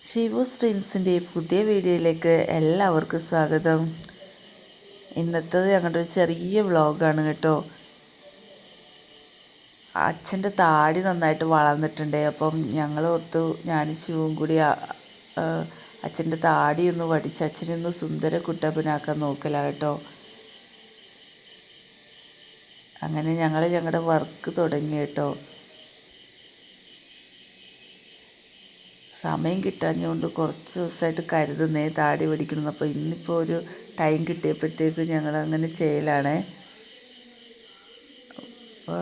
ഷിവു സ്ട്രീംസിൻ്റെ പുതിയ വീഡിയോയിലേക്ക് എല്ലാവർക്കും സ്വാഗതം. ഇന്നത്തേത് ഞങ്ങളുടെ ഒരു ചെറിയ വ്ളോഗാണ് കേട്ടോ. അച്ഛൻ്റെ താടി നന്നായിട്ട് വളർന്നിട്ടുണ്ട്. അപ്പം ഞങ്ങൾ ഓർത്തു ഞാനും ശിവും കൂടി അച്ഛൻ്റെ താടി ഒന്ന് വടിച്ച് അച്ഛനൊന്ന് സുന്ദര കുട്ടപ്പനാക്കാൻ നോക്കലാണ് കേട്ടോ. അങ്ങനെ ഞങ്ങൾ ഞങ്ങളുടെ വർക്ക് തുടങ്ങി കേട്ടോ. സമയം കിട്ടാഞ്ഞുകൊണ്ട് കുറച്ച് ദിവസമായിട്ട് കരുതുന്നേ താടി പഠിക്കണം. അപ്പോൾ ഇന്നിപ്പോൾ ഒരു ടൈം കിട്ടിയപ്പോഴത്തേക്ക് ഞങ്ങൾ അങ്ങനെ ചെയ്യലാണ്. അപ്പോൾ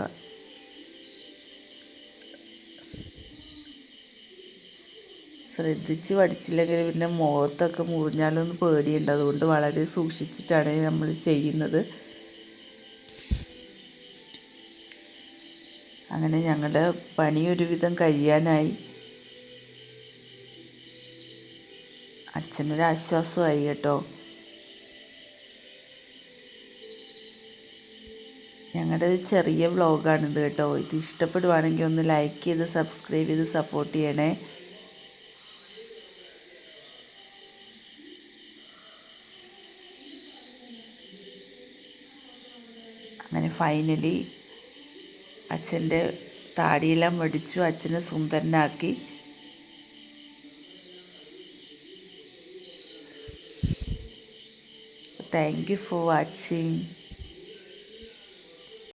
ശ്രദ്ധിച്ച് പഠിച്ചില്ലെങ്കിൽ പിന്നെ മുഖത്തൊക്കെ മുറിഞ്ഞാലൊന്ന് പേടിയുണ്ട്. അതുകൊണ്ട് വളരെ സൂക്ഷിച്ചിട്ടാണ് നമ്മൾ ചെയ്യുന്നത്. അങ്ങനെ ഞങ്ങളുടെ പണി ഒരുവിധം കഴിയാനായി. അച്ഛനൊരാശ്വാസമായി കേട്ടോ. ഞങ്ങളുടെ ചെറിയ വ്ളോഗാണിത് കേട്ടോ. ഇത് ഇഷ്ടപ്പെടുവാണെങ്കിൽ ഒന്ന് ലൈക്ക് ചെയ്ത് സബ്സ്ക്രൈബ് ചെയ്ത് സപ്പോർട്ട് ചെയ്യണേ. അങ്ങനെ ഫൈനലി അച്ഛൻ്റെ താടിയെല്ലാം വടിച്ചു, അച്ഛനെ സുന്ദരനാക്കി. Thank you for watching.